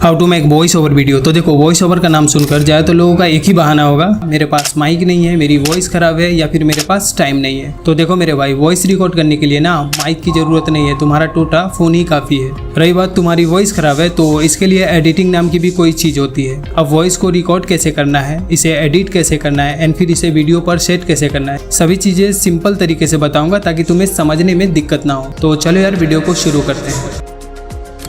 How to make voice over video. तो देखो voice over का नाम सुनकर जाए तो लोगों का एक ही बहाना होगा, मेरे पास माइक नहीं है, मेरी वॉइस खराब है, या फिर मेरे पास टाइम नहीं है। तो देखो मेरे भाई, वॉइस रिकॉर्ड करने के लिए ना माइक की जरूरत नहीं है, तुम्हारा टूटा फोन ही काफी है। रही बात तुम्हारी वॉइस खराब है तो इसके लिए एडिटिंग नाम की भी कोई चीज होती है। अब वॉइस को रिकॉर्ड कैसे करना है, इसे एडिट कैसे करना है एंड फिर इसे वीडियो पर सेट कैसे करना है, सभी चीजें सिंपल तरीके से बताऊंगा ताकि तुम्हें समझने में दिक्कत ना हो। तो चलो यार वीडियो को शुरू करते हैं।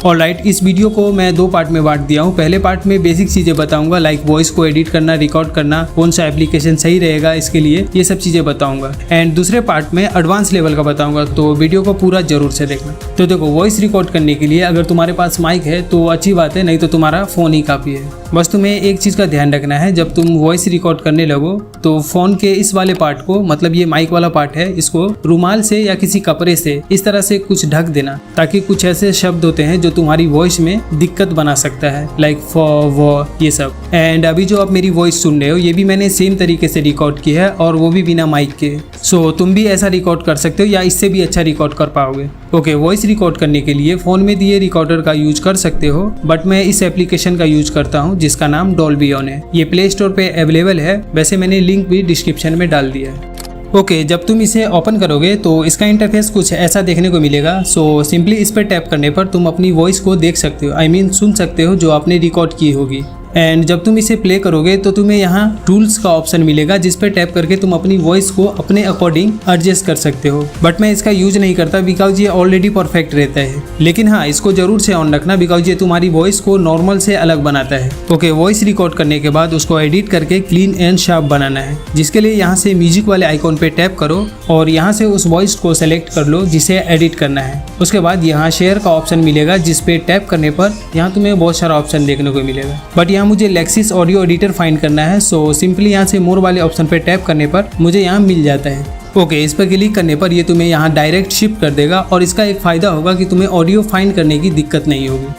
ऑलराइट, इस वीडियो को मैं दो पार्ट में बांट दिया हूँ। पहले पार्ट में बेसिक चीज़ें बताऊंगा, लाइक वॉइस को एडिट करना, रिकॉर्ड करना, कौन सा एप्लीकेशन सही रहेगा इसके लिए, ये सब चीज़ें बताऊंगा। एंड दूसरे पार्ट में एडवांस लेवल का बताऊंगा, तो वीडियो को पूरा जरूर से देखना। तो देखो वॉइस रिकॉर्ड करने के लिए अगर तुम्हारे पास माइक है तो अच्छी बात है, नहीं तो तुम्हारा फ़ोन ही काफ़ी है। बस तुम्हें एक चीज़ का ध्यान रखना है, जब तुम वॉइस रिकॉर्ड करने लगो तो फ़ोन के इस वाले पार्ट को, मतलब ये माइक वाला पार्ट है, इसको रुमाल से या किसी कपड़े से इस तरह से कुछ ढक देना, ताकि कुछ ऐसे शब्द होते हैं जो तुम्हारी वॉइस में दिक्कत बना सकता है, लाइक फॉर वो ये सब। एंड अभी जो आप मेरी वॉइस सुन रहे हो ये भी मैंने सेम तरीके से रिकॉर्ड की है, और वो भी बिना माइक के। सो तुम भी ऐसा रिकॉर्ड कर सकते हो या इससे भी अच्छा रिकॉर्ड कर पाओगे। ओके, वॉइस रिकॉर्ड करने के लिए फ़ोन में दिए रिकॉर्डर का यूज कर सकते हो, बट मैं इस एप्लीकेशन का यूज करता हूँ जिसका नाम डॉल्बी ऑन है। ये प्ले स्टोर पे अवेलेबल है, वैसे मैंने लिंक भी डिस्क्रिप्शन में डाल दिया है। ओके, जब तुम इसे ओपन करोगे तो इसका इंटरफेस कुछ ऐसा देखने को मिलेगा। सो सिंपली इस पर टैप करने पर तुम अपनी वॉइस को देख सकते हो, आई मीन सुन सकते हो, जो आपने रिकॉर्ड की होगी। एंड जब तुम इसे प्ले करोगे तो तुम्हें यहाँ टूल्स का ऑप्शन मिलेगा, जिस पर टैप करके तुम अपनी वॉइस को अपने अकॉर्डिंग एडजस्ट कर सकते हो। बट मैं इसका यूज नहीं करता बिकॉज ये ऑलरेडी परफेक्ट रहता है। लेकिन हाँ, इसको जरूर से ऑन रखना बिकॉज ये तुम्हारी वॉइस को नॉर्मल से अलग बनाता है। ओके, वॉइस रिकॉर्ड करने के बाद उसको एडिट करके क्लीन एंड शार्प बनाना है, जिसके लिए यहाँ से म्यूजिक वाले आइकॉन पे टैप करो और यहाँ से उस वॉइस को सेलेक्ट कर लो जिसे एडिट करना है। उसके बाद यहाँ शेयर का ऑप्शन मिलेगा, जिसपे टैप करने पर यहाँ तुम्हें बहुत सारा ऑप्शन देखने को मिलेगा। बट यहाँ मुझे लेक्सिस ऑडियो एडिटर फाइंड करना है, सो सिंपली यहाँ से मोर वाले ऑप्शन पे टैप करने पर मुझे यहाँ मिल जाता है। ओके, इस पर क्लिक करने पर ये तुम्हें यहाँ डायरेक्ट शिफ्ट कर देगा, और इसका एक फ़ायदा होगा कि तुम्हें ऑडियो फाइंड करने की दिक्कत नहीं होगी।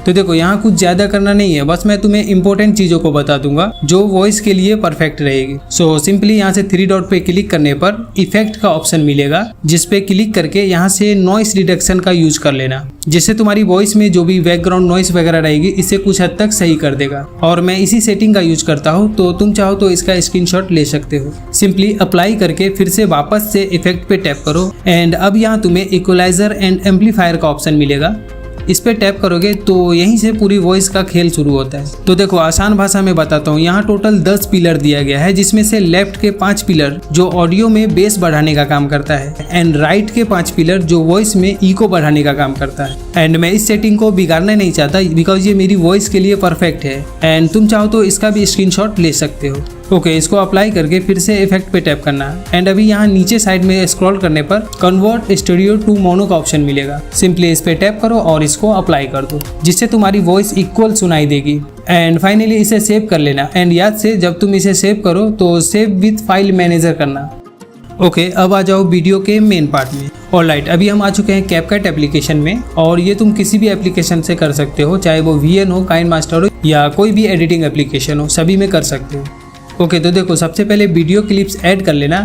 तो देखो यहाँ कुछ ज़्यादा करना नहीं है, बस मैं तुम्हें इंपॉर्टेंट चीज़ों को बता दूंगा जो वॉइस के लिए परफेक्ट रहेगी। सो सिंपली यहाँ से थ्री डॉट पे क्लिक करने पर इफेक्ट का ऑप्शन मिलेगा, जिस पे क्लिक करके यहाँ से नॉइस रिडक्शन का यूज कर लेना, जिससे तुम्हारी वॉइस में जो भी बैकग्राउंड नॉइस वगैरह रहेगी इसे कुछ हद तक सही कर देगा। और मैं इसी सेटिंग का यूज करता हूँ, तो तुम चाहो तो इसका स्क्रीनशॉट ले सकते हो। सिंपली अप्लाई करके फिर से वापस से इफेक्ट पे टैप करो, एंड अब यहाँ तुम्हें इक्वलाइजर एंड एम्पलीफायर का ऑप्शन मिलेगा। इस पे टैप करोगे तो यहीं से पूरी वॉइस का खेल शुरू होता है। तो देखो आसान भाषा में बताता हूँ, यहाँ टोटल 10 पिलर दिया गया है, जिसमें से लेफ्ट के 5 पिलर जो ऑडियो में बेस बढ़ाने का काम करता है, एंड राइट के 5 पिलर जो वॉइस में इको बढ़ाने का काम करता है। एंड मैं इस सेटिंग को बिगाड़ना नहीं चाहता बिकॉज ये मेरी वॉइस के लिए परफेक्ट है, एंड तुम चाहो तो इसका भी स्क्रीनशॉट ले सकते हो। ओके, इसको अप्लाई करके फिर से इफेक्ट पे टैप करना है, एंड अभी यहाँ नीचे साइड में स्क्रॉल करने पर कन्वर्ट स्टूडियो टू मोनो का ऑप्शन मिलेगा। सिंपली इस पे टैप करो और इसको अप्लाई कर दो, जिससे तुम्हारी वॉइस इक्वल सुनाई देगी। एंड फाइनली इसे सेव कर लेना, एंड याद से जब तुम इसे सेव करो तो सेव विथ फाइल मैनेजर करना। ओके, अब आ जाओ वीडियो के मेन पार्ट में। ऑलराइट, अभी हम आ चुके हैं कैपकट एप्लीकेशन में, और ये तुम किसी भी एप्लीकेशन से कर सकते हो, चाहे वो VN हो, काइनमास्टर हो, या कोई भी एडिटिंग एप्लीकेशन हो, सभी में कर सकते हो। ओके, तो देखो सबसे पहले वीडियो क्लिप्स ऐड कर लेना,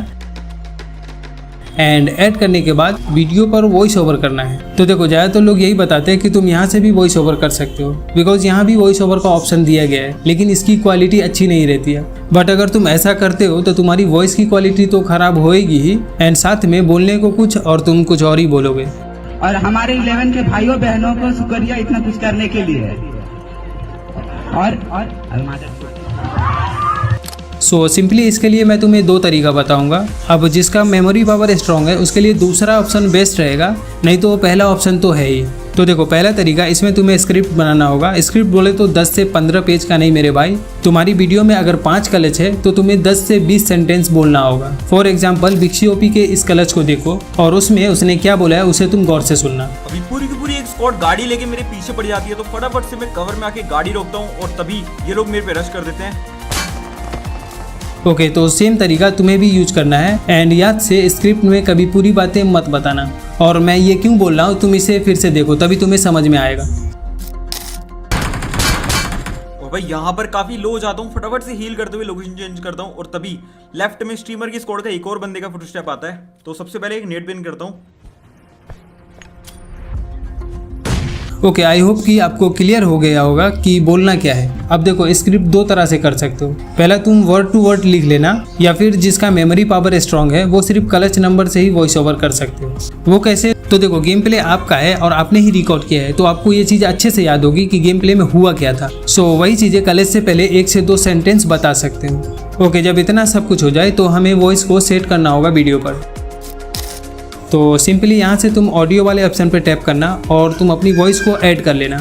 एंड ऐड करने के बाद वीडियो पर वॉइस ओवर करना है। तो देखो ज़्यादातर लोग यही बताते हैं कि तुम यहाँ से भी वॉइस ओवर कर सकते हो, बिकॉज यहाँ भी वॉइस ओवर का ऑप्शन दिया गया है, लेकिन इसकी क्वालिटी अच्छी नहीं रहती है। बट अगर तुम ऐसा करते हो तो तुम्हारी वॉइस की क्वालिटी तो खराब होएगी ही, एंड साथ में बोलने को कुछ और तुम कुछ और ही बोलोगे। और हमारे 11 के भाइयों बहनों को शुक्रिया इतना कुछ करने के लिए। और सो सिंपली इसके लिए मैं तुम्हें दो तरीका बताऊंगा। अब जिसका मेमोरी पावर स्ट्रॉन्ग है उसके लिए दूसरा ऑप्शन बेस्ट रहेगा, नहीं तो पहला ऑप्शन तो है ही। तो देखो पहला तरीका, इसमें तुम्हें स्क्रिप्ट बनाना होगा। स्क्रिप्ट बोले तो 10 से 15 पेज का नहीं मेरे भाई। तुम्हारी वीडियो में अगर 5 क्लच है तो तुम्हें 10 से 20 सेंटेंस बोलना होगा। फॉर एग्जाम्पल बिक्सी ओपी के इस क्लच को देखो, और उसमें उसने क्या बोला है उसे तुम गौर से सुनना। अभी पूरी की पूरी एक स्क्वाड गाड़ी लेके मेरे पीछे पड़ जाती है, तो फटाफट से मैं कवर में आके गाड़ी रोकता हूँ, और तभी ये लोग मेरे पे रश कर देते हैं। ओके, तो सेम तरीका तुम्हें भी यूज करना है, एंड याद से स्क्रिप्ट में कभी पूरी बातें मत बताना। और मैं ये क्यों बोल रहा हूँ तुम इसे फिर से देखो, तभी तुम्हें समझ में आएगा। और भाई यहाँ पर काफी लो हो जाता हूँ, फटाफट से हील करते हुए लोकेशन चेंज करता हूँ, और तभी लेफ्ट में स्ट्रीमर की स्क्वाड का एक और बंदे का फुटस्टेप आता है। तो सबसे पहले एक नेट पिन करता हूँ। ओके, आई होप कि आपको क्लियर हो गया होगा कि बोलना क्या है। अब देखो, स्क्रिप्ट दो तरह से कर सकते हो। पहला तुम वर्ड टू वर्ड लिख लेना, या फिर जिसका मेमोरी पावर स्ट्रांग है वो सिर्फ क्लच नंबर से ही वॉइस ओवर कर सकते हो। वो कैसे? तो देखो, गेम प्ले आपका है और आपने ही रिकॉर्ड किया है, तो आपको ये चीज़ अच्छे से याद होगी कि गेम प्ले में हुआ क्या था। सो वही चीज़ें क्लच से पहले 1 से 2 सेंटेंस बता सकते हो। ओके, जब इतना सब कुछ हो जाए तो हमें वॉइस को सेट करना होगा वीडियो पर। तो सिंपली यहाँ से तुम ऑडियो वाले ऑप्शन पर टैप करना और तुम अपनी वॉइस को ऐड कर लेना।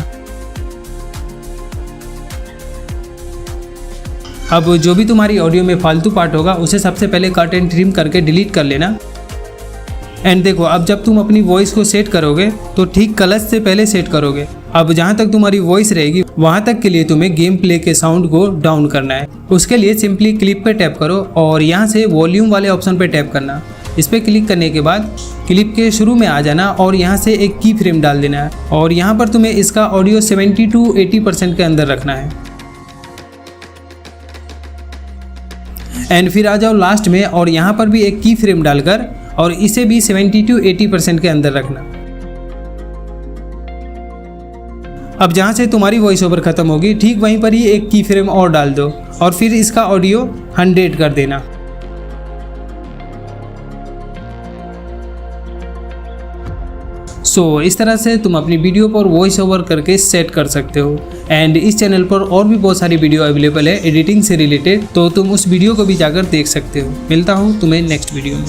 अब जो भी तुम्हारी ऑडियो में फालतू पार्ट होगा उसे सबसे पहले कट एंड ट्रिम करके डिलीट कर लेना। एंड देखो, अब जब तुम अपनी वॉइस को सेट करोगे तो ठीक क्लच से पहले सेट करोगे। अब जहाँ तक तुम्हारी वॉइस रहेगी वहाँ तक के लिए तुम्हें गेम प्ले के साउंड को डाउन करना है। उसके लिए सिंपली क्लिप पे टैप करो और यहाँ से वॉल्यूम वाले ऑप्शन पे टैप करना। इस पर क्लिक करने के बाद क्लिप के शुरू में आ जाना और यहाँ से एक की फ्रेम डाल देना है और यहाँ पर तुम्हें इसका ऑडियो 70 to 80% के अंदर रखना है। एंड फिर आ जाओ लास्ट में और यहाँ पर भी एक की फ्रेम डालकर और इसे भी 70 to 80% के अंदर रखना। अब जहाँ से तुम्हारी वॉइस ओवर खत्म होगी ठीक वहीं पर ही एक की फ्रेम और डाल दो और फिर इसका ऑडियो 100 कर देना। सो इस तरह से तुम अपनी वीडियो पर वॉइस ओवर करके सेट कर सकते हो। एंड इस चैनल पर और भी बहुत सारी वीडियो अवेलेबल है एडिटिंग से रिलेटेड, तो तुम उस वीडियो को भी जाकर देख सकते हो। मिलता हूँ तुम्हें नेक्स्ट वीडियो में।